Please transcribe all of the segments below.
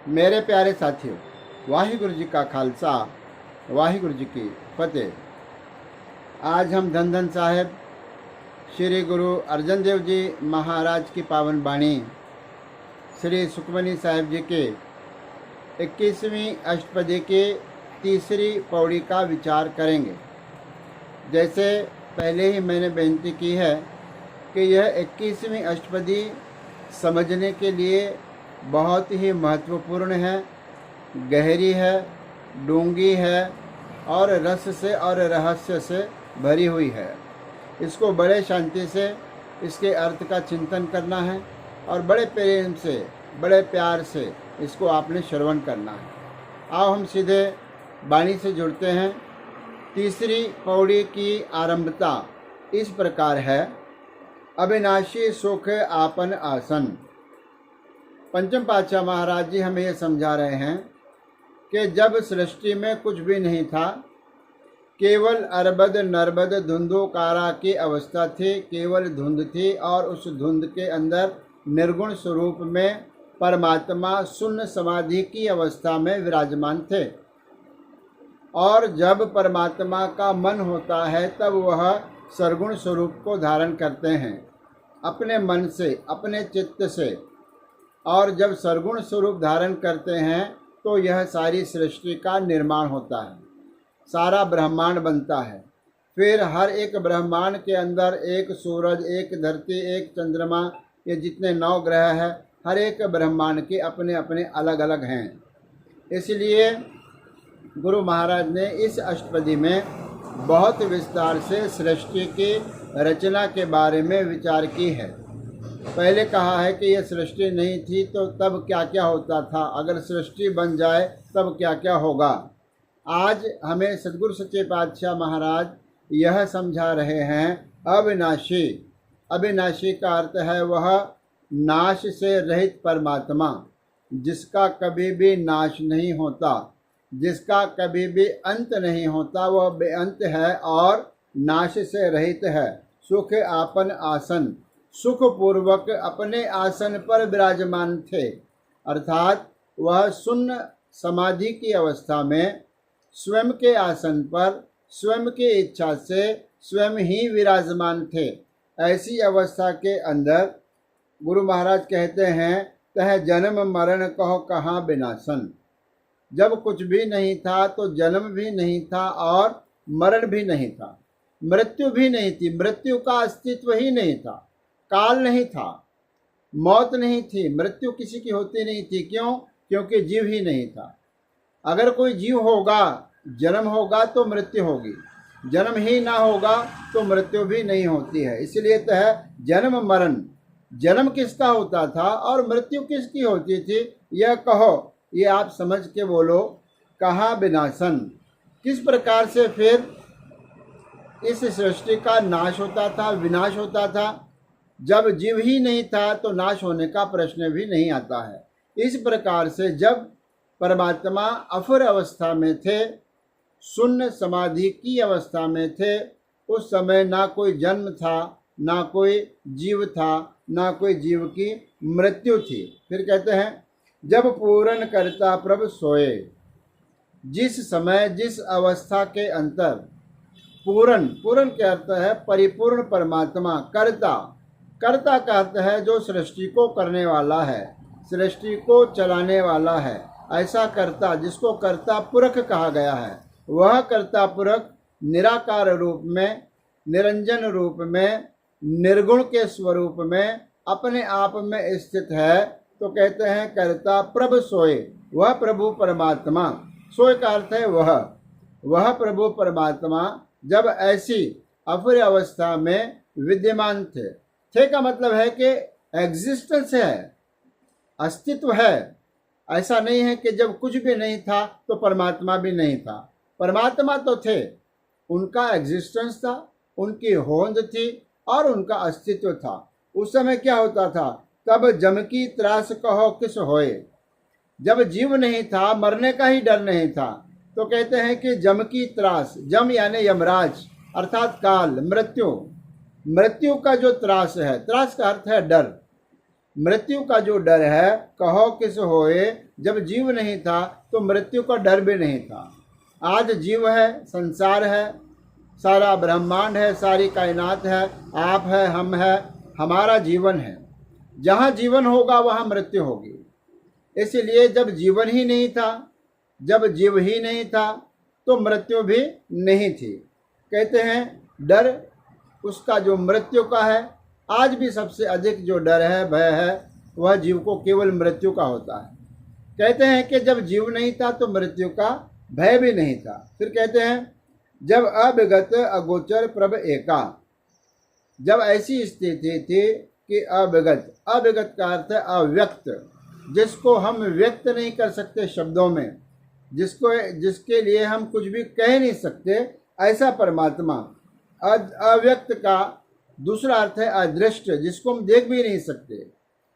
मेरे प्यारे साथियों, वाहिगुरु जी का खालसा, वाहिगुरु जी की फतेह। आज हम धन धन साहिब श्री गुरु अर्जन देव जी महाराज की पावन बाणी श्री सुखमनी साहिब जी के 21वीं अष्टपदी की तीसरी पौड़ी का विचार करेंगे। जैसे पहले ही मैंने बेनती की है कि यह 21वीं अष्टपदी समझने के लिए बहुत ही महत्वपूर्ण है, गहरी है, डूंगी है और रस से और रहस्य से भरी हुई है। इसको बड़े शांति से इसके अर्थ का चिंतन करना है और बड़े प्रेम से, बड़े प्यार से इसको आपने श्रवण करना है। आओ हम सीधे वाणी से जुड़ते हैं। तीसरी पौड़ी की आरंभता इस प्रकार है, अविनाशी सुख आपन आसन। पंचम पातशाह महाराज जी हमें ये समझा रहे हैं कि जब सृष्टि में कुछ भी नहीं था, केवल अरबद नरबद धुंधुकारा की अवस्था थी, केवल धुंध थी और उस धुंध के अंदर निर्गुण स्वरूप में परमात्मा शून्य समाधि की अवस्था में विराजमान थे। और जब परमात्मा का मन होता है तब वह सरगुण स्वरूप को धारण करते हैं अपने मन से, अपने चित्त से। और जब सरगुण स्वरूप धारण करते हैं तो यह सारी सृष्टि का निर्माण होता है, सारा ब्रह्मांड बनता है। फिर हर एक ब्रह्मांड के अंदर एक सूरज, एक धरती, एक चंद्रमा, ये जितने 9 ग्रह हैं, हर एक ब्रह्मांड के अपने अपने अलग अलग हैं। इसलिए गुरु महाराज ने इस अष्टपदी में बहुत विस्तार से सृष्टि की रचना के बारे में विचार की है। पहले कहा है कि यह सृष्टि नहीं थी तो तब क्या क्या होता था, अगर सृष्टि बन जाए तब क्या क्या होगा। आज हमें सद्गुरु सच्चे पातशाह महाराज यह समझा रहे हैं, अविनाशी। अविनाशी का अर्थ है वह नाश से रहित परमात्मा, जिसका कभी भी नाश नहीं होता, जिसका कभी भी अंत नहीं होता, वह बेअंत है और नाश से रहित है। सुख आपन आसन, सुख पूर्वक अपने आसन पर विराजमान थे, अर्थात वह शून्य समाधि की अवस्था में स्वयं के आसन पर स्वयं की इच्छा से स्वयं ही विराजमान थे। ऐसी अवस्था के अंदर गुरु महाराज कहते हैं, तह जन्म मरण कहो कहाँ विनाशन। जब कुछ भी नहीं था तो जन्म भी नहीं था और मरण भी नहीं था, मृत्यु भी नहीं थी, मृत्यु का अस्तित्व ही नहीं था, काल नहीं था, मौत नहीं थी, मृत्यु किसी की होती नहीं थी। क्यों? क्योंकि जीव ही नहीं था। अगर कोई जीव होगा, जन्म होगा तो मृत्यु होगी, जन्म ही ना होगा तो मृत्यु भी नहीं होती है। इसलिए तो है जन्म मरण। जन्म किसका होता था और मृत्यु किसकी होती थी, यह कहो, ये आप समझ के बोलो, कहाँ विनाशन। किस प्रकार से फिर इस सृष्टि का नाश होता था, विनाश होता था। जब जीव ही नहीं था तो नाश होने का प्रश्न भी नहीं आता है। इस प्रकार से जब परमात्मा अफुर अवस्था में थे, शून्य समाधि की अवस्था में थे, उस समय ना कोई जन्म था, ना कोई जीव था, ना कोई जीव की मृत्यु थी। फिर कहते हैं, जब पूर्ण करता प्रभु सोए। जिस समय, जिस अवस्था के अंतर पूर्ण, पूर्ण क्या अर्थ है, परिपूर्ण परमात्मा, कर्ता। कर्ता का अर्थ है जो सृष्टि को करने वाला है, सृष्टि को चलाने वाला है। ऐसा कर्ता जिसको कर्ता पुरख कहा गया है, वह कर्ता पुरख निराकार रूप में, निरंजन रूप में, निर्गुण के स्वरूप में अपने आप में स्थित है। तो कहते हैं कर्ता प्रभु सोए, वह प्रभु परमात्मा। सोए का अर्थ है वह प्रभु परमात्मा जब ऐसी अफुर अवस्था में विद्यमान थे का मतलब है कि एग्जिस्टेंस है, अस्तित्व है। ऐसा नहीं है कि जब कुछ भी नहीं था तो परमात्मा भी नहीं था। परमात्मा तो थे, उनका एग्जिस्टेंस था, उनकी होंद थी और उनका अस्तित्व था। उस समय क्या होता था, तब जम की त्रास कहो किस होए। जब जीव नहीं था, मरने का ही डर नहीं था, तो कहते हैं कि जम की त्रास, जम यानी यमराज अर्थात काल, मृत्यु। मृत्यु का जो त्रास है, त्रास का अर्थ है डर। मृत्यु का जो डर है, कहो किस होए, जब जीव नहीं था तो मृत्यु का डर भी नहीं था। आज जीव है, संसार है, सारा ब्रह्मांड है, सारी कायनात है, आप है, हम है, हमारा जीवन है। जहाँ जीवन होगा वहाँ मृत्यु होगी। इसलिए जब जीवन ही नहीं था, जब जीव ही नहीं था तो मृत्यु भी नहीं थी। कहते हैं डर उसका जो मृत्यु का है। आज भी सबसे अधिक जो डर है, भय है, वह जीव को केवल मृत्यु का होता है। कहते हैं कि जब जीव नहीं था तो मृत्यु का भय भी नहीं था। फिर कहते हैं जब अविगत अगोचर प्रभ एका, जब ऐसी स्थिति थी कि अविगत, अविगत का अर्थ है अव्यक्त, जिसको हम व्यक्त नहीं कर सकते शब्दों में, जिसके लिए हम कुछ भी कह नहीं सकते, ऐसा परमात्मा। अव्यक्त का दूसरा अर्थ है अदृष्ट, जिसको हम देख भी नहीं सकते,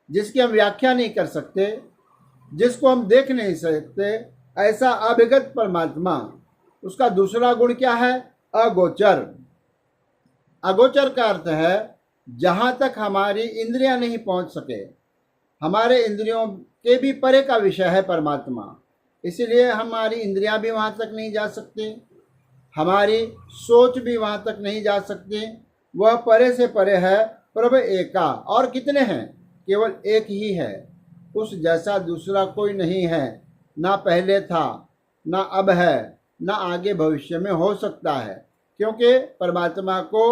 जिसकी हम व्याख्या नहीं कर सकते, जिसको हम देख नहीं सकते, ऐसा अविगत परमात्मा। उसका दूसरा गुण क्या है? अगोचर। अगोचर का अर्थ है जहाँ तक हमारी इंद्रियां नहीं पहुँच सके, हमारे इंद्रियों के भी परे का विषय है परमात्मा। इसलिए हमारी इंद्रियां भी वहाँ तक नहीं जा सकती, हमारी सोच भी वहाँ तक नहीं जा सकती। वह परे से परे है। प्रभ एका, और कितने हैं? केवल एक ही है, उस जैसा दूसरा कोई नहीं है। ना पहले था, ना अब है, ना आगे भविष्य में हो सकता है। क्योंकि परमात्मा को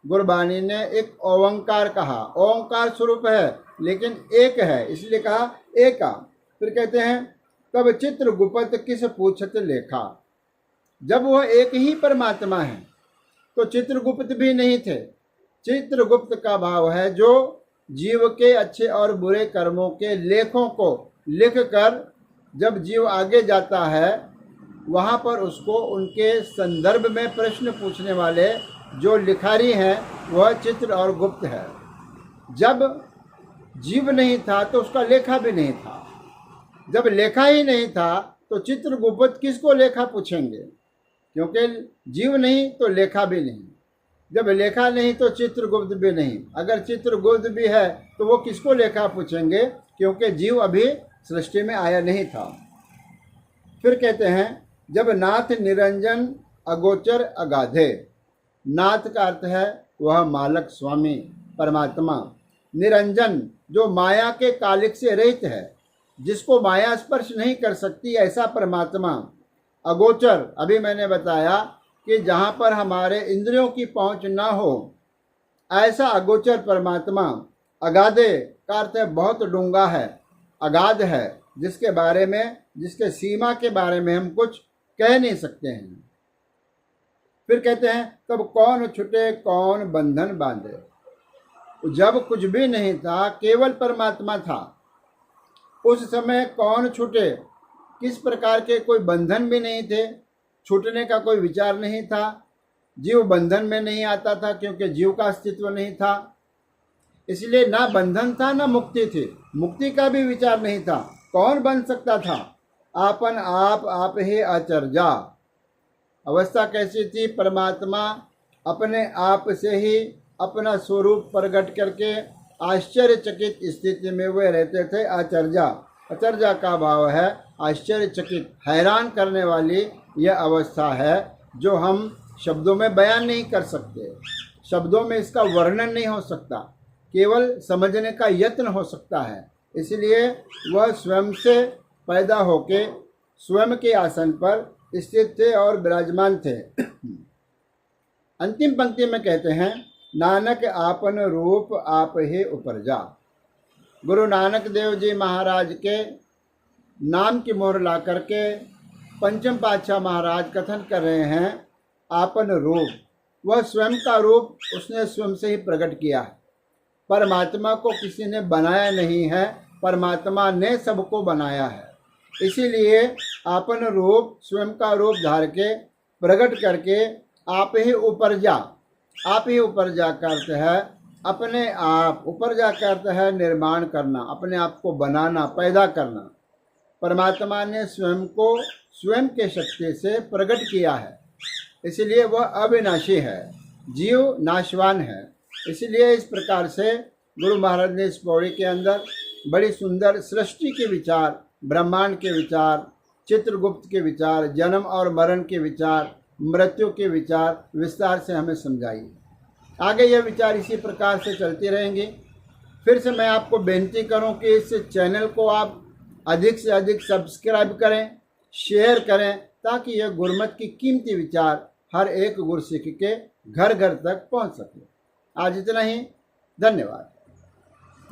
गुरबाणी ने एक ओंकार कहा। ओंकार स्वरूप है लेकिन एक है, इसलिए कहा एका। फिर कहते हैं तब चित्रगुप्त किस पूछत लेखा, जब वह एक ही परमात्मा है तो चित्रगुप्त भी नहीं थे। चित्रगुप्त का भाव है जो जीव के अच्छे और बुरे कर्मों के लेखों को लिख कर जब जीव आगे जाता है वहाँ पर उसको उनके संदर्भ में प्रश्न पूछने वाले जो लिखारी हैं वह चित्र और गुप्त है। जब जीव नहीं था तो उसका लेखा भी नहीं था। जब लेखा ही नहीं था तो चित्रगुप्त किसको लेखा पूछेंगे? क्योंकि जीव नहीं तो लेखा भी नहीं, जब लेखा नहीं तो चित्रगुप्त भी नहीं। अगर चित्रगुप्त भी है तो वो किसको लेखा पूछेंगे? क्योंकि जीव अभी सृष्टि में आया नहीं था। फिर कहते हैं जब नाथ निरंजन अगोचर अगाधे, नाथ का अर्थ है वह मालक स्वामी परमात्मा। निरंजन जो माया के कालिक से रहित है, जिसको माया स्पर्श नहीं कर सकती, ऐसा परमात्मा। अगोचर, अभी मैंने बताया कि जहाँ पर हमारे इंद्रियों की पहुँच ना हो, ऐसा अगोचर परमात्मा। अगाधे का अर्थ है बहुत डूंगा है, अगाध है, जिसके बारे में, जिसके सीमा के बारे में हम कुछ कह नहीं सकते हैं। फिर कहते हैं तब कौन छुटे कौन बंधन बांधे, जब कुछ भी नहीं था, केवल परमात्मा था, उस समय कौन छूटे? किस प्रकार के कोई बंधन भी नहीं थे, छूटने का कोई विचार नहीं था। जीव बंधन में नहीं आता था क्योंकि जीव का अस्तित्व नहीं था, इसलिए ना बंधन था ना मुक्ति थी। मुक्ति का भी विचार नहीं था। कौन बन सकता था? आपन आप ही अचर्या। अवस्था कैसी थी? परमात्मा अपने आप से ही अपना स्वरूप प्रकट करके आश्चर्यचकित स्थिति में वे रहते थे। आचर्या, अचर्या का भाव है आश्चर्यचकित, हैरान करने वाली यह अवस्था है जो हम शब्दों में बयान नहीं कर सकते। शब्दों में इसका वर्णन नहीं हो सकता, केवल समझने का यत्न हो सकता है। इसलिए वह स्वयं से पैदा होके स्वयं के आसन पर स्थित थे और विराजमान थे। अंतिम पंक्ति में कहते हैं नानक आपन रूप आप ही उपरजा। गुरु नानक देव जी महाराज के नाम की मोहर ला करके पंचम पातशाह महाराज कथन कर रहे हैं आपन रूप, वह स्वयं का रूप उसने स्वयं से ही प्रकट किया है। परमात्मा को किसी ने बनाया नहीं है, परमात्मा ने सबको बनाया है। इसीलिए आपन रूप, स्वयं का रूप धार के प्रकट करके आप ही ऊपर जा। आप ही ऊपर जा का अर्थ है अपने आप, ऊपर जा का अर्थ है निर्माण करना, अपने आप को बनाना, पैदा करना। परमात्मा ने स्वयं को स्वयं के शक्ति से प्रकट किया है, इसलिए वह अविनाशी है, जीव नाशवान है। इसलिए इस प्रकार से गुरु महाराज ने इस पौड़ी के अंदर बड़ी सुंदर सृष्टि के विचार, ब्रह्मांड के विचार, चित्रगुप्त के विचार, जन्म और मरण के विचार, मृत्यु के विचार विस्तार से हमें समझाई। आगे यह विचार इसी प्रकार से चलते रहेंगे। फिर से मैं आपको बेनती करूं कि इस चैनल को आप अधिक से अधिक सब्सक्राइब करें, शेयर करें, ताकि यह गुरमत की कीमती विचार हर एक गुरसिख के घर घर तक पहुंच सके। आज इतना ही। धन्यवाद।